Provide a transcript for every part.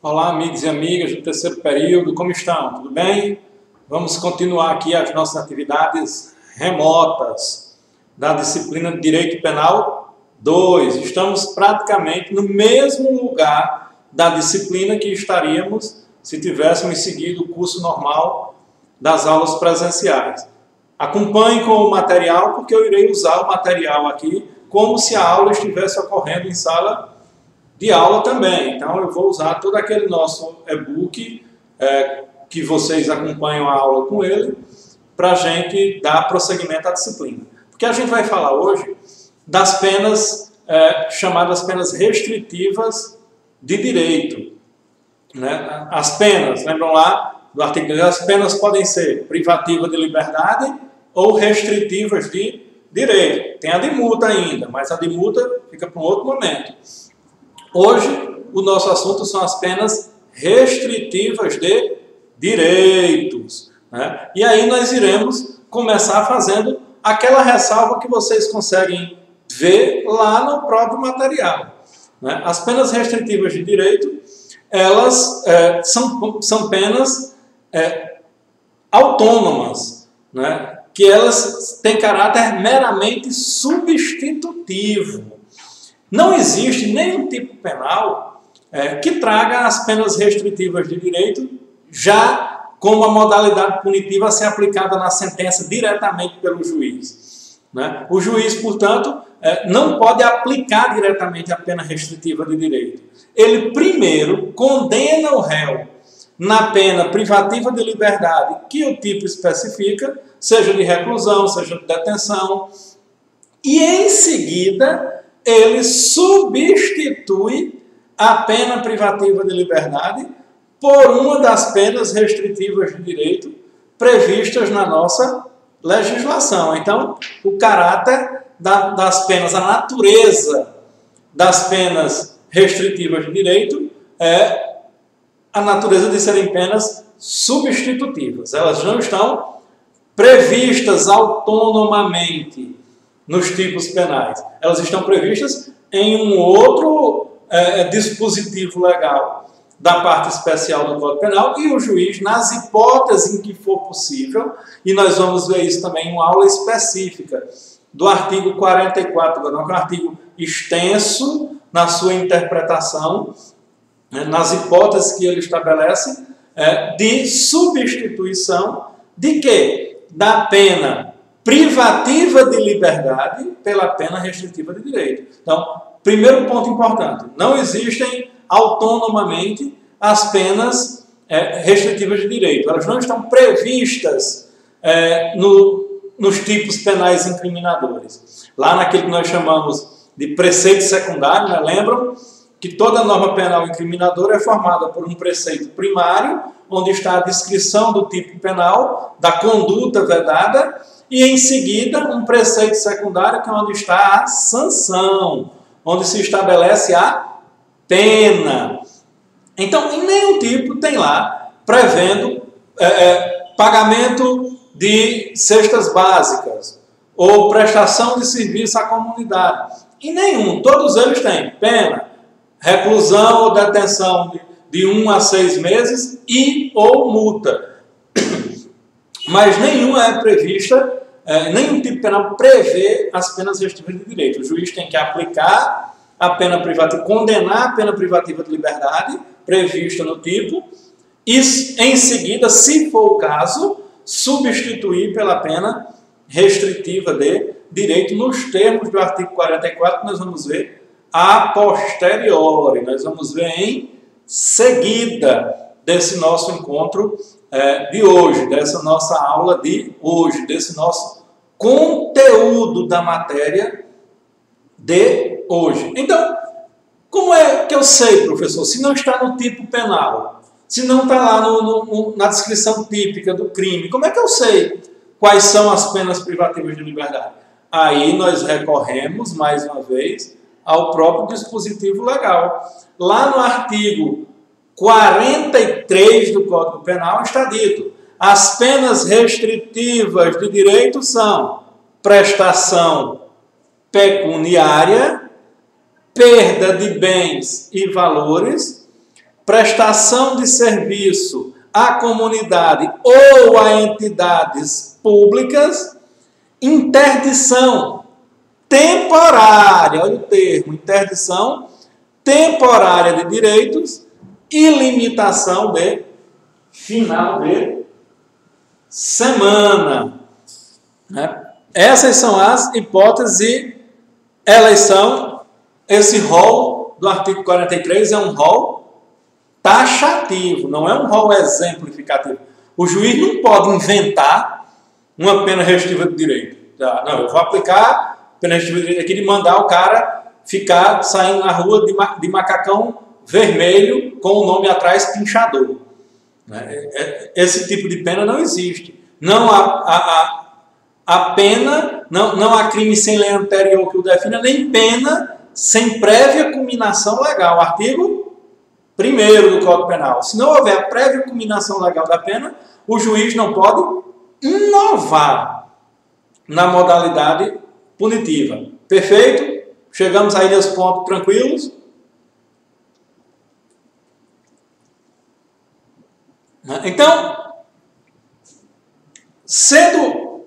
Olá, amigos e amigas do terceiro período, como estão? Tudo bem? Vamos continuar aqui as nossas atividades remotas da disciplina de Direito Penal 2. Estamos praticamente no mesmo lugar da disciplina que estaríamos se tivéssemos seguido o curso normal das aulas presenciais. Acompanhe com o material, porque eu irei usar o material aqui como se a aula estivesse ocorrendo em sala de aula também. Então eu vou usar todo aquele nosso e-book que vocês acompanham a aula com ele para a gente dar prosseguimento à disciplina. Porque a gente vai falar hoje das penas chamadas penas restritivas de direito. Né? As penas, lembram lá do artigo 2, as penas podem ser privativas de liberdade ou restritivas de direito. Tem a de multa ainda, mas a de multa fica para um outro momento. Hoje, o nosso assunto são as penas restritivas de direitos. Né? E aí nós iremos começar fazendo aquela ressalva que vocês conseguem ver lá no próprio material. Né? As penas restritivas de direito, elas são penas autônomas, né? Que elas têm caráter meramente substitutivo. Não existe nenhum tipo penal que traga as penas restritivas de direito já como a modalidade punitiva a ser aplicada na sentença diretamente pelo juiz. Né? O juiz, portanto, não pode aplicar diretamente a pena restritiva de direito. Ele primeiro condena o réu na pena privativa de liberdade que o tipo especifica, seja de reclusão, seja de detenção, e em seguida ele substitui a pena privativa de liberdade por uma das penas restritivas de direito previstas na nossa legislação. Então, o caráter das penas, a natureza das penas restritivas de direito é a natureza de serem penas substitutivas. Elas não estão previstas autonomamente nos tipos penais. Elas estão previstas em um outro dispositivo legal da parte especial do Código Penal e o juiz, nas hipóteses em que for possível, e nós vamos ver isso também em uma aula específica do artigo 44, que é um artigo extenso na sua interpretação, nas hipóteses que ele estabelece, de substituição de quê? Da pena privativa de liberdade pela pena restritiva de direito. Então, primeiro ponto importante, não existem autonomamente as penas restritivas de direito. Elas não estão previstas nos tipos penais incriminadores. Lá naquilo que nós chamamos de preceito secundário, né? Lembram que toda norma penal incriminadora é formada por um preceito primário, onde está a descrição do tipo penal, da conduta vedada, e em seguida um preceito secundário, que é onde está a sanção, onde se estabelece a pena. Então, em nenhum tipo tem lá prevendo pagamento de cestas básicas ou prestação de serviço à comunidade. Em nenhum. Todos eles têm pena, reclusão ou detenção de 1 a 6 meses e ou multa. Mas nenhuma é prevista, nenhum tipo penal prevê as penas restritivas de direito. O juiz tem que aplicar a pena privativa, condenar a pena privativa de liberdade prevista no tipo e, em seguida, se for o caso, substituir pela pena restritiva de direito nos termos do artigo 44, que nós vamos ver a posteriori. Nós vamos ver em seguida desse nosso encontro de hoje, dessa nossa aula de hoje, desse nosso conteúdo da matéria de hoje. Então, como é que eu sei, professor, se não está no tipo penal, se não está lá na descrição típica do crime, como é que eu sei quais são as penas privativas de liberdade? Aí nós recorremos, mais uma vez, ao próprio dispositivo legal. Lá no artigo 43 do Código Penal está dito: as penas restritivas de direito são prestação pecuniária, perda de bens e valores, prestação de serviço à comunidade ou a entidades públicas, interdição temporária, olha o termo, interdição temporária de direitos e limitação de final de semana. Essas são as hipóteses e elas são, esse rol do artigo 43 é um rol taxativo, não é um rol exemplificativo. O juiz não pode inventar uma pena restritiva de direito. Não, eu vou aplicar pena restritiva de direito aqui de mandar o cara ficar saindo na rua de macacão vermelho com o nome atrás pinchador. Esse tipo de pena não existe. Não há pena, não há crime sem lei anterior que o defina, nem pena sem prévia culminação legal. Artigo 1º do Código Penal. Se não houver a prévia culminação legal da pena, o juiz não pode inovar na modalidade punitiva. Perfeito? Chegamos aí nesse ponto tranquilos? Então, sendo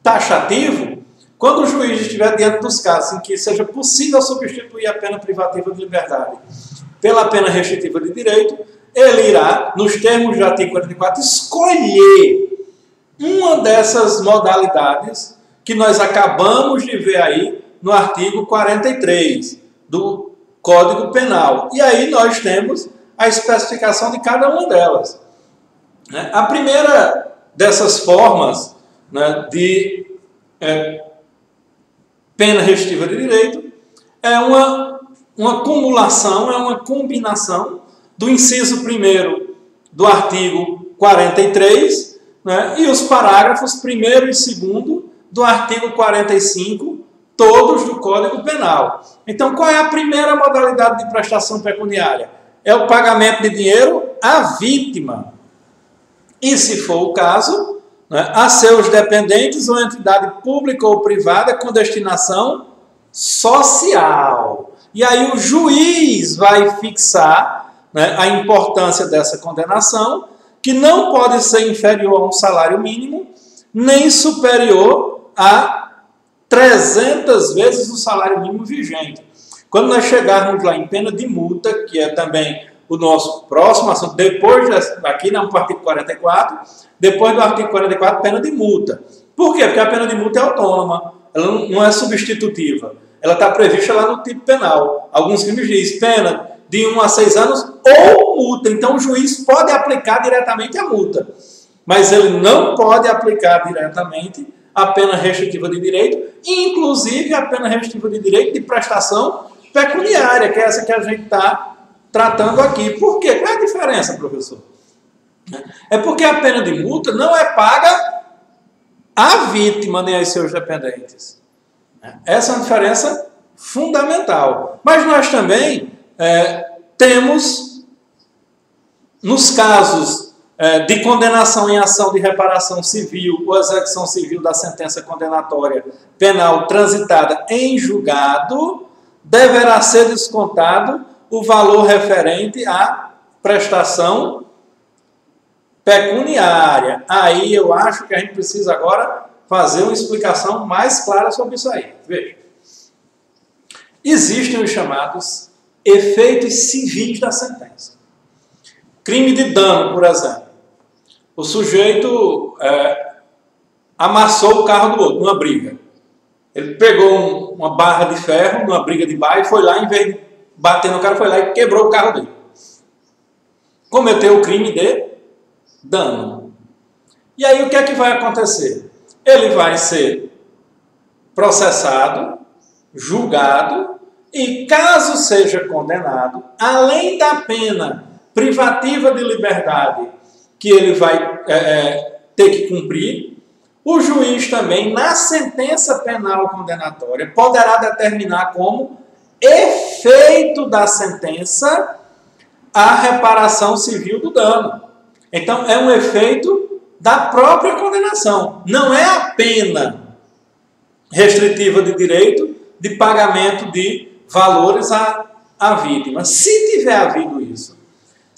taxativo, quando o juiz estiver diante dos casos em que seja possível substituir a pena privativa de liberdade pela pena restritiva de direito, ele irá, nos termos do artigo 44, escolher uma dessas modalidades que nós acabamos de ver aí no artigo 43 do Código Penal. E aí nós temos a especificação de cada uma delas. A primeira dessas formas de pena restritiva de direito é uma cumulação, é uma combinação do inciso 1º do artigo 43 e os parágrafos 1º e 2º do artigo 45, todos do Código Penal. Então, qual é a primeira modalidade de prestação pecuniária? É o pagamento de dinheiro à vítima. E, se for o caso, a seus dependentes ou entidade pública ou privada com destinação social. E aí o juiz vai fixar a importância dessa condenação, que não pode ser inferior a um salário mínimo, nem superior a 300 vezes o salário mínimo vigente. Quando nós chegarmos lá em pena de multa, que é também o nosso próximo assunto, depois daqui, no artigo 44, depois do artigo 44, pena de multa. Por quê? Porque a pena de multa é autônoma, ela não é substitutiva. Ela está prevista lá no tipo penal. Alguns crimes dizem pena de 1 a 6 anos ou multa. Então, o juiz pode aplicar diretamente a multa, mas ele não pode aplicar diretamente a pena restritiva de direito, inclusive a pena restritiva de direito de prestação pecuniária, que é essa que a gente está tratando aqui. Por quê? Qual é a diferença, professor? É porque a pena de multa não é paga à vítima nem aos seus dependentes. Essa é uma diferença fundamental. Mas nós também temos, nos casos de condenação em ação de reparação civil ou execução civil da sentença condenatória penal transitada em julgado, deverá ser descontado o valor referente à prestação pecuniária. Aí eu acho que a gente precisa agora fazer uma explicação mais clara sobre isso aí. Veja. Existem os chamados efeitos civis da sentença. Crime de dano, por exemplo. O sujeito amassou o carro do outro numa briga. Ele pegou uma barra de ferro numa briga de bar e foi lá, em vez de bater no cara, foi lá e quebrou o carro dele. Cometeu o crime de dano. E aí o que é que vai acontecer? Ele vai ser processado, julgado e, caso seja condenado, além da pena privativa de liberdade que ele vai ter que cumprir, o juiz também, na sentença penal condenatória, poderá determinar como efeito da sentença a reparação civil do dano. Então, é um efeito da própria condenação. Não é a pena restritiva de direito de pagamento de valores à vítima. Se tiver havido isso,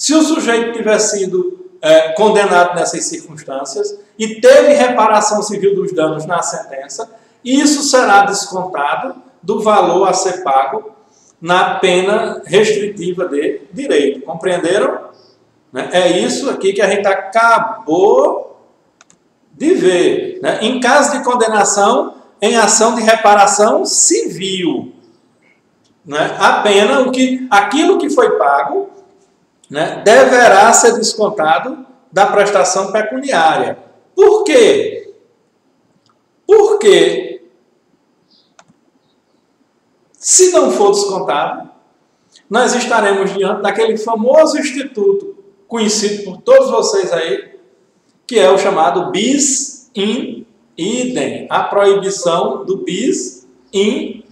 Se o sujeito tiver sido condenado nessas circunstâncias e teve reparação civil dos danos na sentença, isso será descontado do valor a ser pago na pena restritiva de direito. Compreenderam? É isso aqui que a gente acabou de ver. Em caso de condenação em ação de reparação civil, a pena, aquilo que foi pago, deverá ser descontado da prestação pecuniária. Por quê? Porque se não for descontado, nós estaremos diante daquele famoso instituto conhecido por todos vocês aí, que é o chamado bis in idem, a proibição do bis in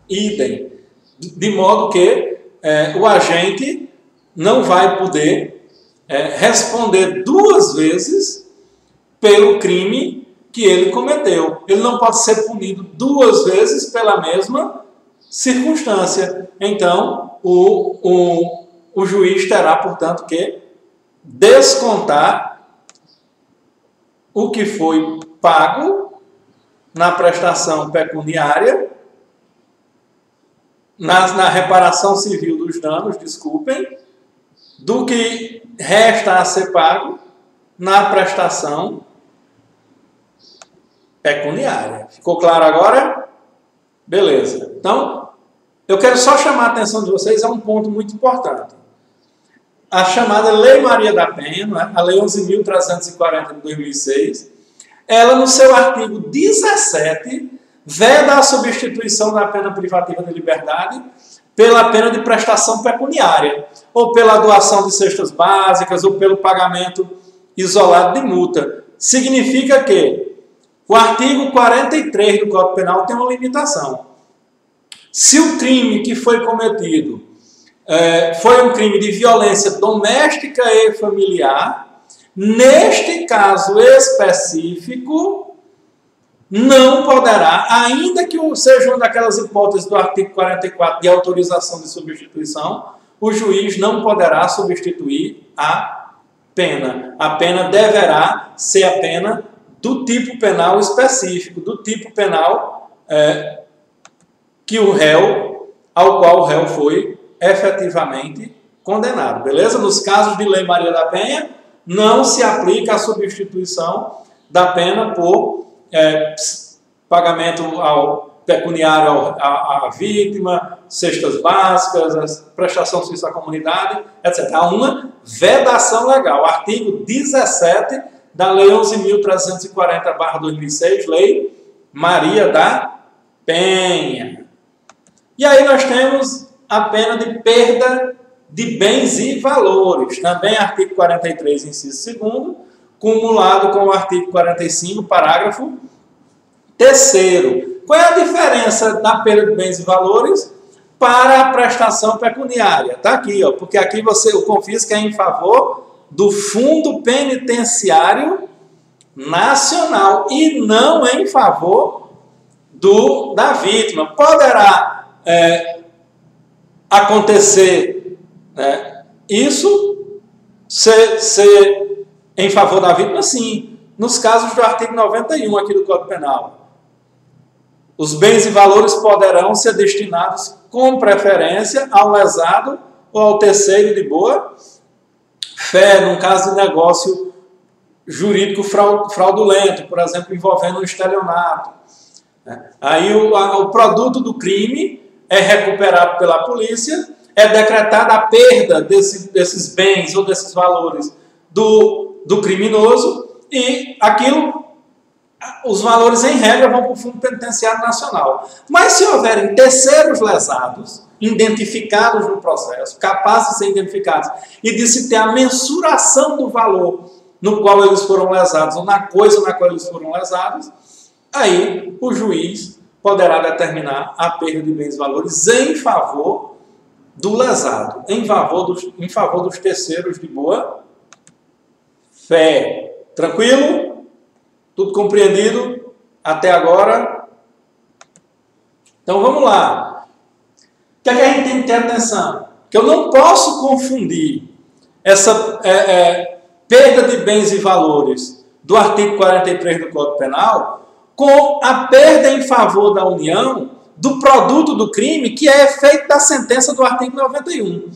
idem, de modo que o agente não vai poder responder duas vezes pelo crime que ele cometeu. Ele não pode ser punido duas vezes pela mesma circunstância. Então, o juiz terá, portanto, que descontar o que foi pago na prestação pecuniária, na reparação civil dos danos, desculpem, do que resta a ser pago na prestação pecuniária. Ficou claro agora? Beleza. Então, eu quero só chamar a atenção de vocês a um ponto muito importante. A chamada Lei Maria da Penha, a Lei 11.340 de 2006, ela, no seu artigo 17, veda a substituição da pena privativa de liberdade pela pena de prestação pecuniária, ou pela doação de cestas básicas, ou pelo pagamento isolado de multa. Significa que o artigo 43 do Código Penal tem uma limitação. Se o crime que foi cometido foi um crime de violência doméstica e familiar, neste caso específico, não poderá, ainda que seja uma daquelas hipóteses do artigo 44 de autorização de substituição, o juiz não poderá substituir a pena. A pena deverá ser a pena do tipo penal específico, do tipo penal que o réu, ao qual o réu foi efetivamente condenado. Beleza? Nos casos de Lei Maria da Penha, não se aplica a substituição da pena por pagamento pecuniário à vítima, cestas básicas, prestação de serviço à comunidade, etc. Há uma vedação legal. Artigo 17 da Lei 11.340/2006, Lei Maria da Penha. E aí nós temos a pena de perda de bens e valores. Também artigo 43, inciso 2º, cumulado com o artigo 45, parágrafo 3º. Qual é a diferença da perda de bens e valores para a prestação pecuniária? Está aqui, ó, porque aqui o confisco é em favor do Fundo Penitenciário Nacional e não em favor da vítima. Poderá acontecer isso ser em favor da vítima? Sim, nos casos do artigo 91 aqui do Código Penal. Os bens e valores poderão ser destinados com preferência ao lesado ou ao terceiro de boa fé, num caso de negócio jurídico fraudulento, por exemplo, envolvendo um estelionato. Aí o produto do crime é recuperado pela polícia, é decretada a perda desses bens ou desses valores do criminoso e os valores em regra vão para o Fundo Penitenciário Nacional. Mas se houverem terceiros lesados, identificados no processo, capazes de ser identificados, e de se ter a mensuração do valor no qual eles foram lesados, ou na coisa na qual eles foram lesados, aí o juiz poderá determinar a perda de bens e valores em favor do lesado, em favor dos terceiros de boa fé. Tranquilo? Tudo compreendido até agora? Então vamos lá. O que é que a gente tem que ter atenção? Que eu não posso confundir essa perda de bens e valores do artigo 43 do Código Penal com a perda em favor da União do produto do crime, que é efeito da sentença do artigo 91.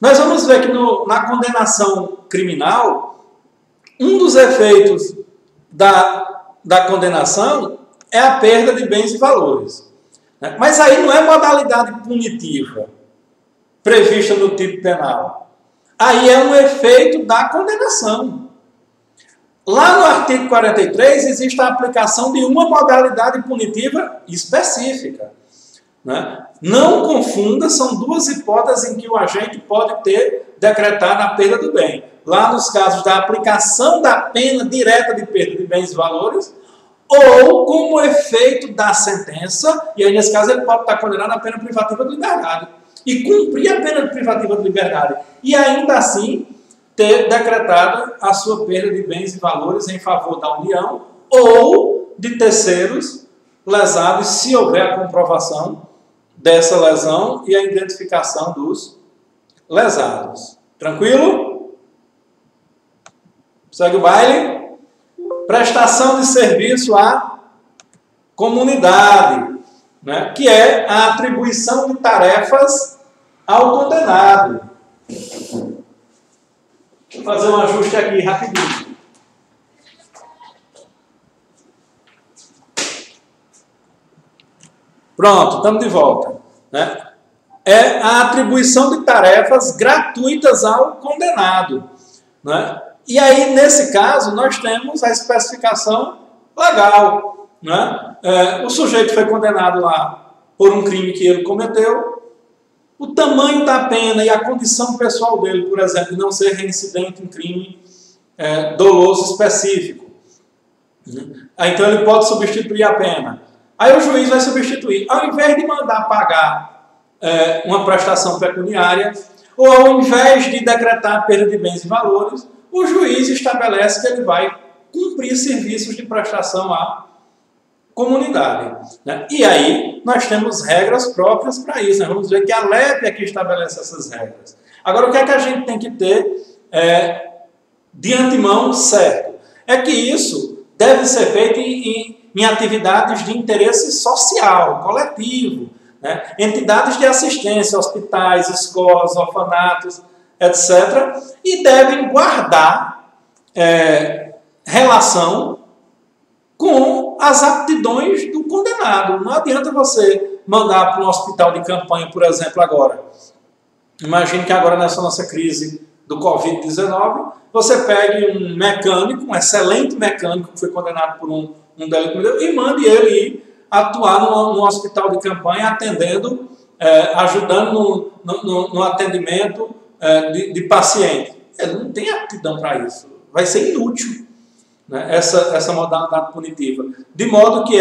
Nós vamos ver que na condenação criminal, um dos efeitos da condenação é a perda de bens e valores. Mas aí não é modalidade punitiva prevista no tipo penal. Aí é um efeito da condenação. Lá no artigo 43 existe a aplicação de uma modalidade punitiva específica. Não confunda, são duas hipóteses em que o agente pode ter decretado a perda do bem. Lá nos casos da aplicação da pena direta de perda de bens e valores, ou como efeito da sentença, e aí nesse caso ele pode estar condenado à pena privativa de liberdade, e cumprir a pena privativa de liberdade, e ainda assim ter decretado a sua perda de bens e valores em favor da União, ou de terceiros lesados, se houver a comprovação dessa lesão e a identificação dos lesados. Tranquilo? Segue o baile. Prestação de serviço à comunidade, que é a atribuição de tarefas ao condenado. Deixa eu fazer um ajuste aqui rapidinho. Pronto, estamos de volta. É a atribuição de tarefas gratuitas ao condenado. E aí, nesse caso, nós temos a especificação legal. O sujeito foi condenado lá por um crime que ele cometeu. O tamanho da pena e a condição pessoal dele, por exemplo, de não ser reincidente em crime doloso específico. Então, ele pode substituir a pena. Aí o juiz vai substituir. Ao invés de mandar pagar uma prestação pecuniária, ou ao invés de decretar a perda de bens e valores, o juiz estabelece que ele vai cumprir serviços de prestação à comunidade. E aí nós temos regras próprias para isso. Nós vamos ver que a LEP é que estabelece essas regras. Agora, o que é que a gente tem que ter de antemão certo? É que isso deve ser feito em atividades de interesse social, coletivo, entidades de assistência, hospitais, escolas, orfanatos, etc., e devem guardar relação com as aptidões do condenado. Não adianta você mandar para um hospital de campanha, por exemplo, agora. Imagine que agora, nessa nossa crise do Covid-19, você pegue um mecânico, um excelente mecânico que foi condenado por um delito e mande ele ir atuar num hospital de campanha, atendendo, ajudando no atendimento de paciente. Ele não tem aptidão para isso. Vai ser inútil, essa modalidade punitiva. De modo que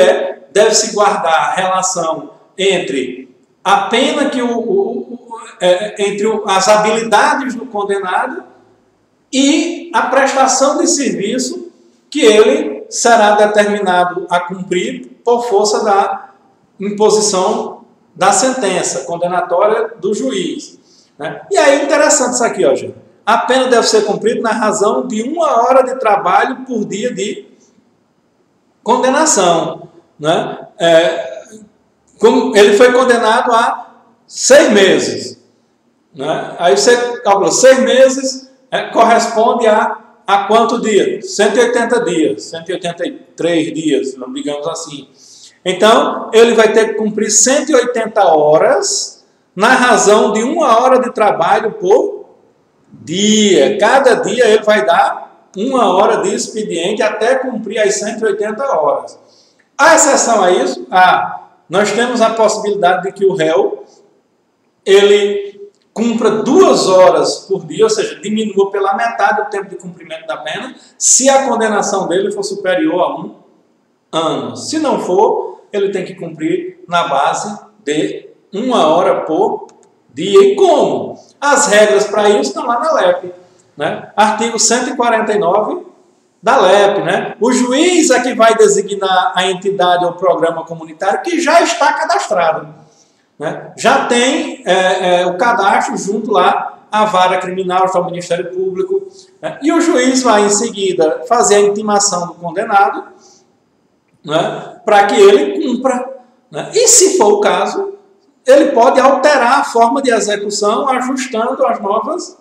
deve-se guardar a relação entre a pena entre as habilidades do condenado e a prestação de serviço que ele será determinado a cumprir por força da imposição da sentença condenatória do juiz. E aí, interessante isso aqui, gente. A pena deve ser cumprida na razão de 1 hora de trabalho por dia de condenação. Como ele foi condenado a 6 meses. Aí você calcula, 6 meses corresponde a quanto dia? 180 dias, 183 dias, digamos assim. Então, ele vai ter que cumprir 180 horas na razão de 1 hora de trabalho por dia. Cada dia ele vai dar 1 hora de expediente até cumprir as 180 horas. A exceção a isso, nós temos a possibilidade de que o réu ele cumpra 2 horas por dia, ou seja, diminua pela metade o tempo de cumprimento da pena, se a condenação dele for superior a 1 ano. Se não for, ele tem que cumprir na base de 1 hora por dia. E como? As regras para isso estão lá na LEP. Artigo 149 da LEP. O juiz é que vai designar a entidade ou programa comunitário que já está cadastrado. Já tem o cadastro junto lá à vara criminal, ao Ministério Público, né? E o juiz vai, em seguida, fazer a intimação do condenado, né? Para que ele cumpra. Né? E, se for o caso, ele pode alterar a forma de execução, ajustando as novas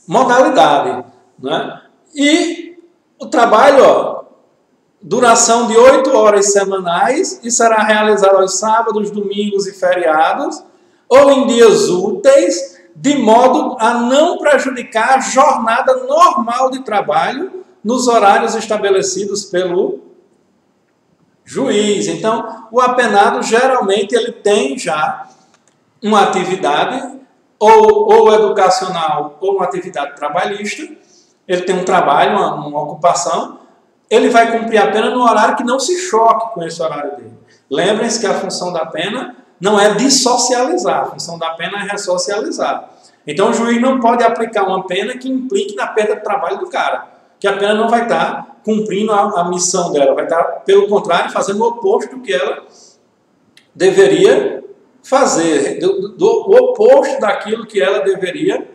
modalidades. Né? E o trabalho, ó, duração de 8 horas semanais, e será realizado aos sábados, domingos e feriados, ou em dias úteis, de modo a não prejudicar a jornada normal de trabalho nos horários estabelecidos pelo juiz. Então, o apenado, geralmente, ele tem já uma atividade, ou educacional, ou uma atividade trabalhista. Ele tem um trabalho, uma ocupação. Ele vai cumprir a pena no horário que não se choque com esse horário dele. Lembrem-se que a função da pena não é dissocializar, a função da pena é ressocializar. Então o juiz não pode aplicar uma pena que implique na perda de trabalho do cara, que a pena não vai estar cumprindo a missão dela, vai estar, pelo contrário, fazendo o oposto do que ela deveria fazer, o oposto daquilo que ela deveria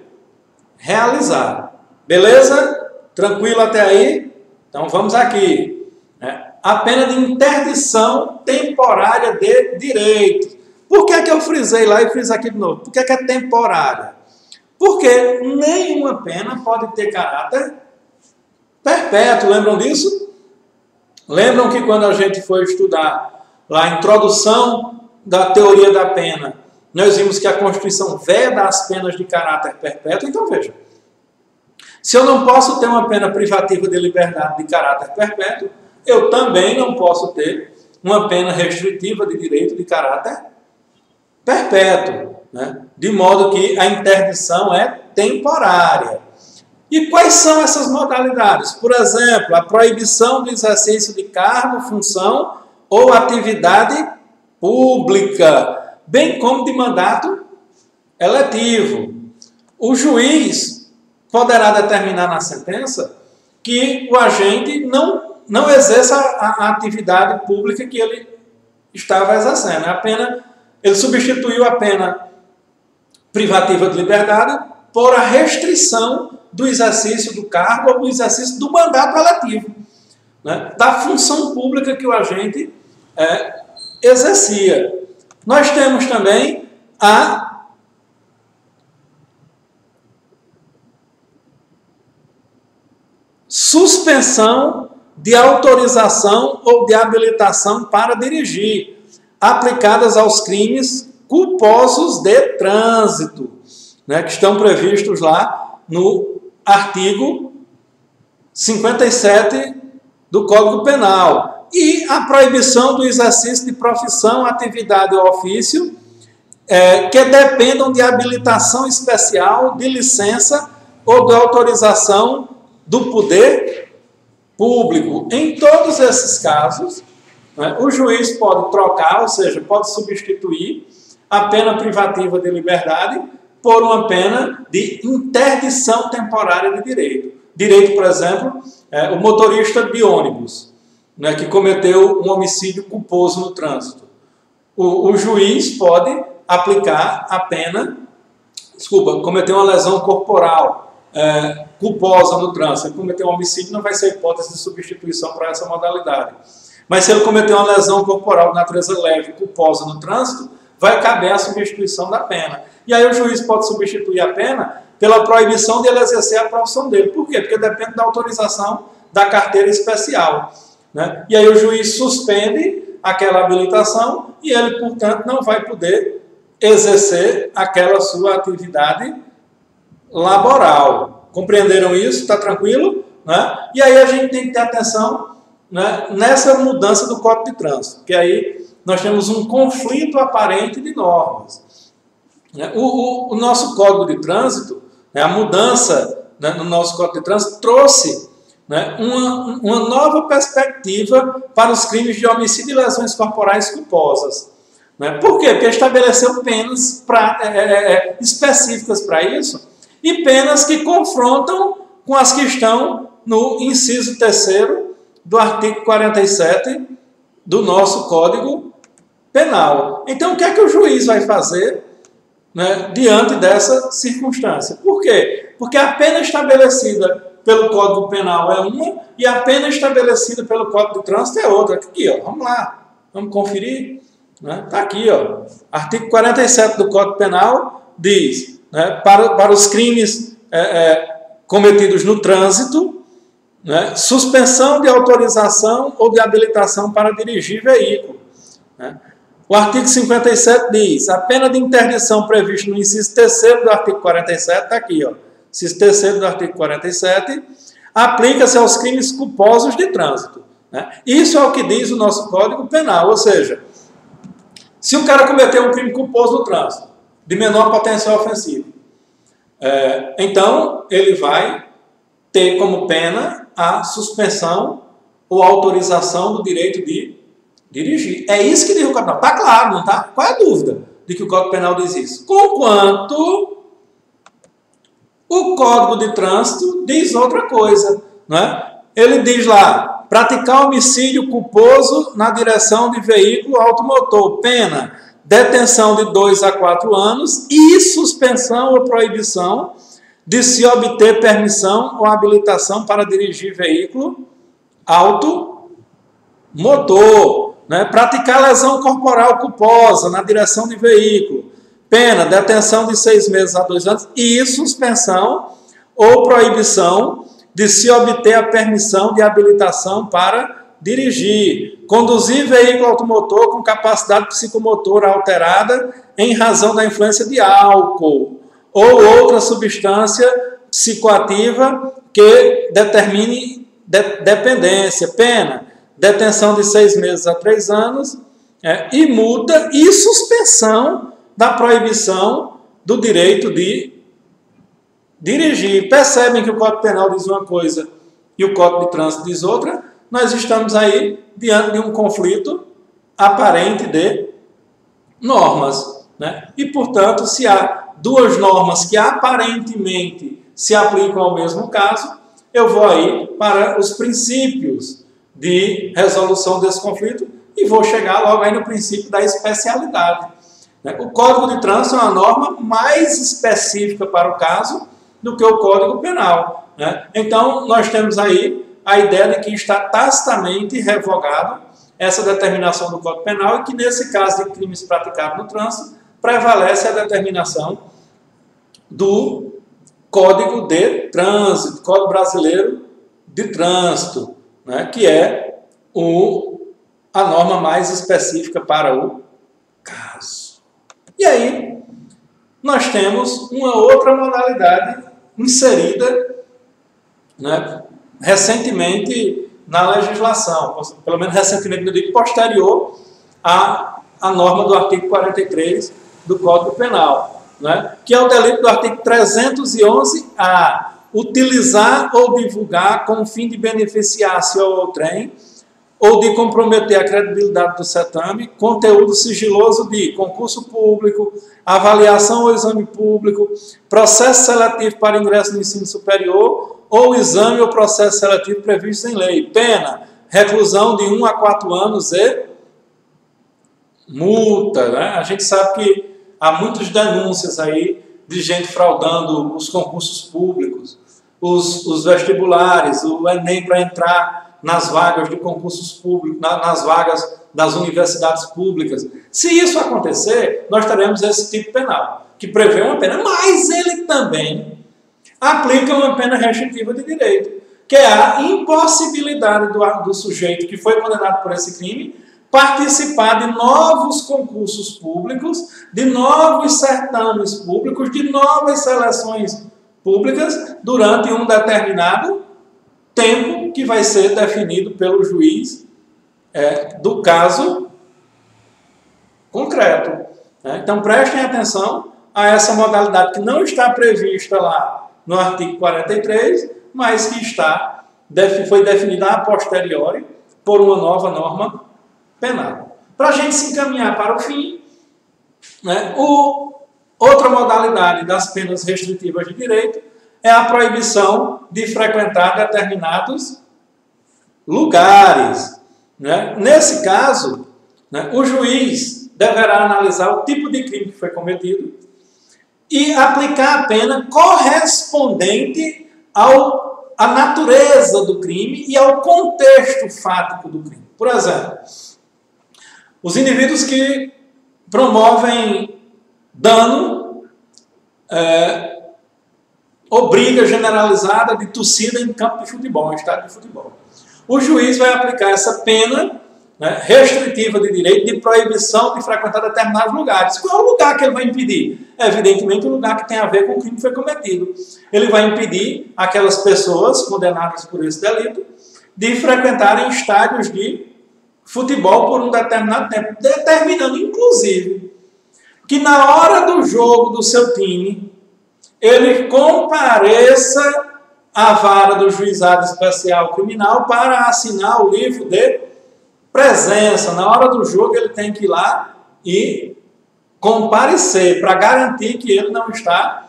realizar. Beleza? Tranquilo até aí? Então vamos aqui. A pena de interdição temporária de direito. Por que é que eu frisei lá e friso aqui de novo? Por que é temporária? Porque nenhuma pena pode ter caráter perpétuo. Lembram disso? Lembram que quando a gente foi estudar lá a introdução da teoria da pena, nós vimos que a Constituição veda as penas de caráter perpétuo? Então veja. Se eu não posso ter uma pena privativa de liberdade de caráter perpétuo, eu também não posso ter uma pena restritiva de direito de caráter perpétuo, né? De modo que a interdição é temporária. E quais são essas modalidades? Por exemplo, a proibição do exercício de cargo, função ou atividade pública, bem como de mandato eletivo. O juiz poderá determinar na sentença que o agente não exerça a atividade pública que ele estava exercendo. Ele substituiu a pena privativa de liberdade por a restrição do exercício do cargo ou do exercício do mandato eletivo, né? Da função pública que o agente exercia. Nós temos também a suspensão de autorização ou de habilitação para dirigir, aplicadas aos crimes culposos de trânsito, né, que estão previstos lá no artigo 57 do Código Penal. E a proibição do exercício de profissão, atividade ou ofício que dependam de habilitação especial, de licença ou de autorização do poder público. Em todos esses casos, né, o juiz pode trocar, ou seja, pode substituir a pena privativa de liberdade por uma pena de interdição temporária de direito. Direito, por exemplo, o motorista de ônibus, né, que cometeu um homicídio culposo no trânsito. O juiz pode aplicar a pena, cometeu uma lesão corporal culposa no trânsito. Se ele cometeu um homicídio, não vai ser hipótese de substituição para essa modalidade. Mas se ele cometeu uma lesão corporal de natureza leve, culposa no trânsito, vai caber a substituição da pena. E aí o juiz pode substituir a pena pela proibição de ele exercer a profissão dele. Por quê? Porque depende da autorização da carteira especial, né? E aí o juiz suspende aquela habilitação e ele, portanto, não vai poder exercer aquela sua atividade laboral. Compreenderam isso? Está tranquilo? Né? E aí a gente tem que ter atenção, né, nessa mudança do Código de Trânsito, porque aí nós temos um conflito aparente de normas. O nosso Código de Trânsito, a mudança, né, no nosso Código de Trânsito trouxe, né, uma nova perspectiva para os crimes de homicídio e lesões corporais culposas. Né? Por quê? Porque estabeleceu penas específicas para isso e penas que confrontam com as que estão no inciso 3º do artigo 47 do nosso Código Penal. Então, o que é que o juiz vai fazer né, diante dessa circunstância. Por quê? Porque a pena estabelecida pelo Código Penal é uma e a pena estabelecida pelo Código de Trânsito é outra. Aqui, ó, vamos lá, vamos conferir. Está aqui, ó, artigo 47 do Código Penal diz, né, para os crimes cometidos no trânsito, né, suspensão de autorização ou de habilitação para dirigir veículo. Né. O artigo 57 diz, a pena de interdição prevista no inciso 3º do artigo 47, está aqui, ó, inciso 3º do artigo 47, aplica-se aos crimes culposos de trânsito. Né. Isso é o que diz o nosso Código Penal, ou seja, se o cara cometeu um crime culposo no trânsito, de menor potencial ofensivo, então ele vai ter como pena a suspensão ou autorização do direito de dirigir. É isso que diz o Código Penal. Está claro, não está? Qual é a dúvida de que o Código Penal diz isso? Conquanto o Código de Trânsito diz outra coisa. Não é? Ele diz lá, praticar homicídio culposo na direção de veículo automotor, pena, detenção de 2 a 4 anos e suspensão ou proibição de se obter permissão ou habilitação para dirigir veículo automotor. Né? Praticar lesão corporal culposa na direção de veículo, pena, detenção de 6 meses a 2 anos e suspensão ou proibição de se obter a permissão de habilitação para dirigir, conduzir veículo automotor com capacidade psicomotora alterada em razão da influência de álcool ou outra substância psicoativa que determine dependência, pena, detenção de 6 meses a 3 anos e multa e suspensão da proibição do direito de dirigir. Percebem que o Código Penal diz uma coisa e o Código de Trânsito diz outra? Nós estamos aí diante de um conflito aparente de normas. Né? E, portanto, se há duas normas que aparentemente se aplicam ao mesmo caso, eu vou aí para os princípios de resolução desse conflito e vou chegar logo aí no princípio da especialidade. Né? O Código de Trânsito é uma norma mais específica para o caso do que o Código Penal. Né? Então, nós temos aí a ideia de que está tacitamente revogado essa determinação do Código Penal e que, nesse caso de crimes praticados no trânsito, prevalece a determinação do Código de Trânsito, Código Brasileiro de Trânsito, né? Que é a norma mais específica para o caso. E aí, nós temos uma outra modalidade inserida, né, recentemente na legislação, pelo menos recentemente, eu digo posterior à norma do artigo 43 do Código Penal, né, que é o delito do artigo 311-A, utilizar ou divulgar com o fim de beneficiar-se ou outrem, ou de comprometer a credibilidade do certame, conteúdo sigiloso de concurso público, avaliação ou exame público, processo seletivo para ingresso no ensino superior, ou exame ou processo seletivo previsto em lei. Pena, reclusão de 1 a 4 anos e multa. Né? A gente sabe que há muitas denúncias aí de gente fraudando os concursos públicos, os vestibulares, o Enem para entrar nas vagas de concursos públicos, nas vagas das universidades públicas. Se isso acontecer, nós teremos esse tipo penal, que prevê uma pena, mas ele também aplica uma pena restritiva de direito, que é a impossibilidade do sujeito que foi condenado por esse crime participar de novos concursos públicos, de novos certames públicos, de novas seleções públicas durante um determinado tempo que vai ser definido pelo juiz do caso concreto. Né? Então, prestem atenção a essa modalidade que não está prevista lá no artigo 43, mas que foi definida a posteriori por uma nova norma penal. Para a gente se encaminhar para o fim, né, outra modalidade das penas restritivas de direito é a proibição de frequentar determinados lugares. Né? Nesse caso, né, o juiz deverá analisar o tipo de crime que foi cometido, e aplicar a pena correspondente à natureza do crime e ao contexto fático do crime. Por exemplo, os indivíduos que promovem dano ou briga generalizada de torcida em campo de futebol, em estádio de futebol. O juiz vai aplicar essa pena, né, restritiva de direito de proibição de frequentar determinados lugares. Qual é o lugar que ele vai impedir? Evidentemente, o lugar que tem a ver com o crime que foi cometido. Ele vai impedir aquelas pessoas condenadas por esse delito de frequentarem estádios de futebol por um determinado tempo, determinando, inclusive, que na hora do jogo do seu time, ele compareça à vara do juizado especial criminal para assinar o livro de presença. Na hora do jogo, ele tem que ir lá e comparecer para garantir que ele não está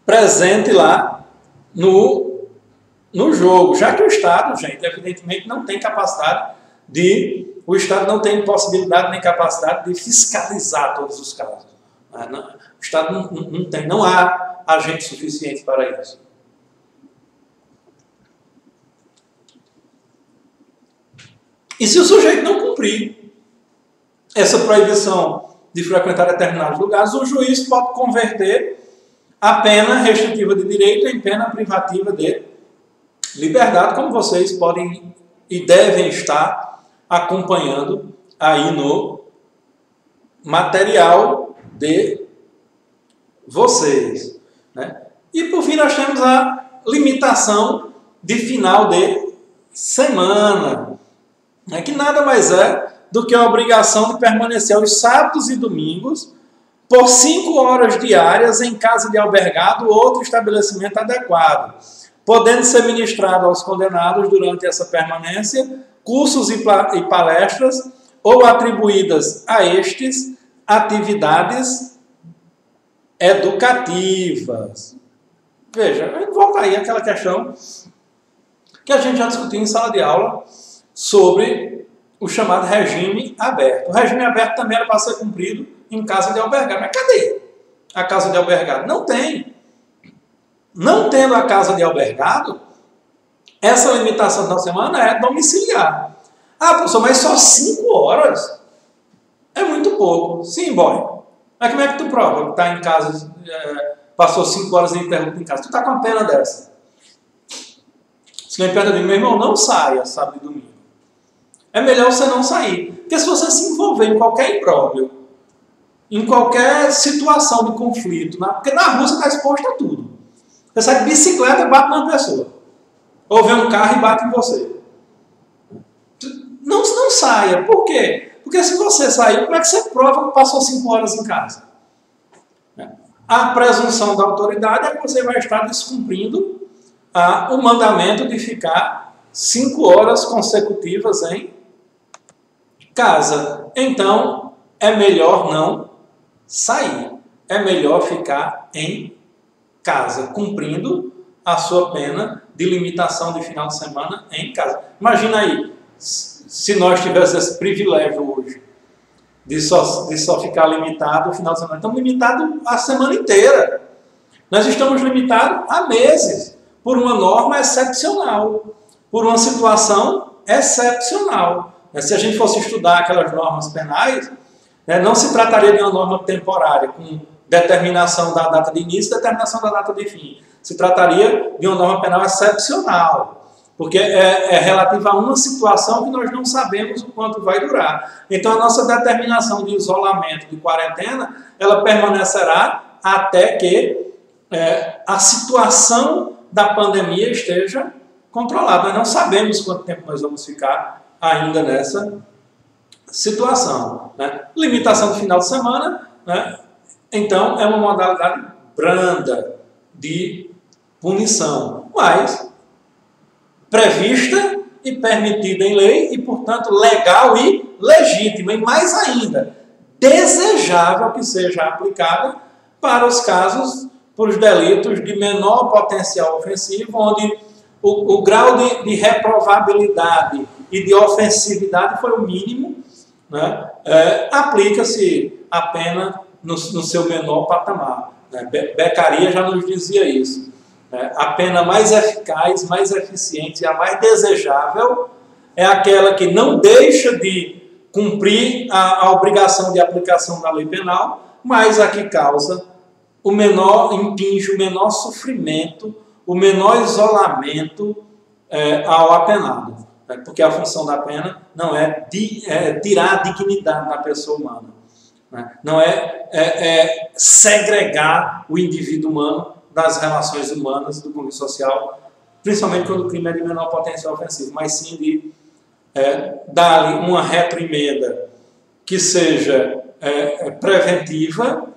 presente lá no jogo. Já que o Estado, gente, evidentemente não tem capacidade o Estado não tem possibilidade nem capacidade de fiscalizar todos os casos. O Estado não há agente suficiente para isso. E se o sujeito não cumprir essa proibição de frequentar determinados lugares, o juiz pode converter a pena restritiva de direito em pena privativa de liberdade, como vocês podem e devem estar acompanhando aí no material de vocês, né? E por fim nós temos a limitação de final de semana, né? Que nada mais é do que a obrigação de permanecer aos sábados e domingos por 5 horas diárias em casa de albergado ou outro estabelecimento adequado, podendo ser ministrado aos condenados durante essa permanência cursos e palestras ou atribuídas a estes atividades educativas. Veja, a gente volta aí àquela questão que a gente já discutiu em sala de aula sobre o chamado regime aberto. O regime aberto também era para ser cumprido em casa de albergado. Mas cadê a casa de albergado? Não tem. Não tendo a casa de albergado, essa limitação da semana é domiciliar. Ah, professor, mas só 5 horas? É muito pouco. Sim, boy. Mas como é que tu prova que está em casa, passou 5 horas ininterruptas em casa? Tu está com a pena dessa. Se me pergunta, meu irmão, não saia sábado e domingo. É melhor você não sair. Porque se você se envolver em qualquer imbróglio, em qualquer situação de conflito, porque na rua você está exposto a tudo. Você sai de bicicleta e bate numa pessoa. Ou vê um carro e bate em você. Não saia. Por quê? Porque se você sair, como é que você prova que passou 5 horas em casa? A presunção da autoridade é que você vai estar descumprindo o mandamento de ficar 5 horas consecutivas em casa. Então, é melhor não sair. É melhor ficar em casa, cumprindo a sua pena de limitação de final de semana em casa. Imagina aí, se nós tivéssemos esse privilégio hoje de só ficar limitado o final de semana. Estamos limitados a semana inteira. Nós estamos limitados a meses, por uma norma excepcional, por uma situação excepcional. Se a gente fosse estudar aquelas normas penais, não se trataria de uma norma temporária, com determinação da data de início e determinação da data de fim. Se trataria de uma norma penal excepcional, porque é relativa a uma situação que nós não sabemos o quanto vai durar. Então, a nossa determinação de isolamento, de quarentena, ela permanecerá até que a situação da pandemia esteja controlada. Nós não sabemos quanto tempo nós vamos ficar ainda nessa situação. Limitação do final de semana, então, é uma modalidade branda de punição, mas prevista e permitida em lei e, portanto, legal e legítima. E mais ainda, desejável que seja aplicada para os casos, para os delitos de menor potencial ofensivo, onde o grau de reprovabilidade e de ofensividade foi o mínimo, aplica-se a pena no seu menor patamar. né? Beccaria já nos dizia isso. Né? A pena mais eficaz, mais eficiente e a mais desejável é aquela que não deixa de cumprir a obrigação de aplicação da lei penal, mas a que causa o menor, impinge o menor sofrimento, o menor isolamento ao apenado. Né? Porque a função da pena não é tirar a dignidade da pessoa humana. Né? Não é segregar o indivíduo humano das relações humanas, do convívio social, principalmente quando o crime é de menor potencial ofensivo, mas sim de dar-lhe uma retroemenda que seja preventiva,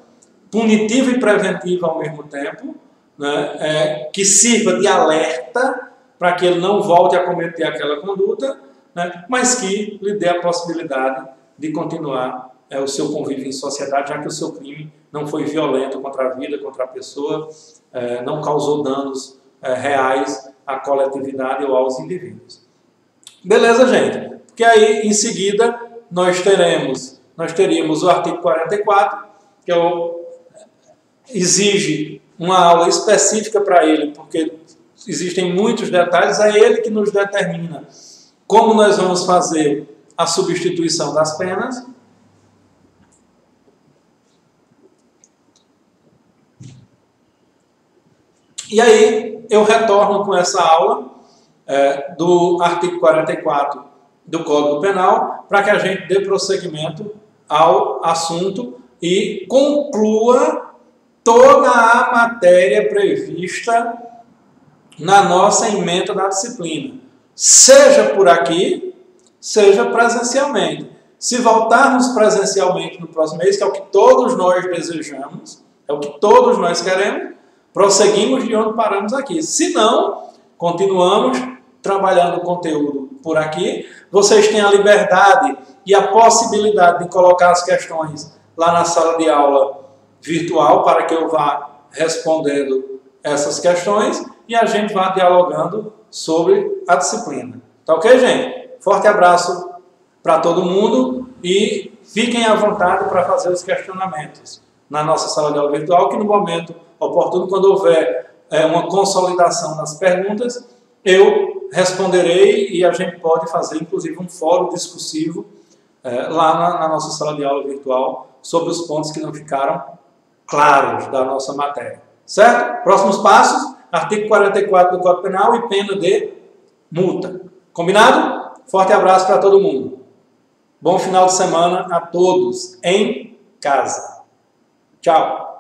punitiva e preventiva ao mesmo tempo, né? Que sirva de alerta para que ele não volte a cometer aquela conduta, né? Mas que lhe dê a possibilidade de continuar o seu convívio em sociedade, já que o seu crime não foi violento contra a vida, contra a pessoa, não causou danos reais à coletividade ou aos indivíduos. Beleza, gente? Porque aí, em seguida, nós teríamos o artigo 44, que exige uma aula específica para ele, porque existem muitos detalhes, é ele que nos determina como nós vamos fazer a substituição das penas. E aí eu retorno com essa aula do artigo 44 do Código Penal para que a gente dê prosseguimento ao assunto e conclua toda a matéria prevista na nossa ementa da disciplina, seja por aqui, seja presencialmente. Se voltarmos presencialmente no próximo mês, que é o que todos nós desejamos, é o que todos nós queremos, prosseguimos de onde paramos aqui. Se não, continuamos trabalhando o conteúdo por aqui. Vocês têm a liberdade e a possibilidade de colocar as questões lá na sala de aula virtual para que eu vá respondendo essas questões e a gente vá dialogando sobre a disciplina. Tá ok, gente? Forte abraço para todo mundo e fiquem à vontade para fazer os questionamentos na nossa sala de aula virtual, que no momento oportuno, quando houver uma consolidação nas perguntas, eu responderei e a gente pode fazer, inclusive, um fórum discursivo lá na nossa sala de aula virtual sobre os pontos que não ficaram claros da nossa matéria. Certo? Próximos passos, artigo 44 do Código Penal e pena de multa. Combinado? Forte abraço para todo mundo. Bom final de semana a todos em casa. Tchau.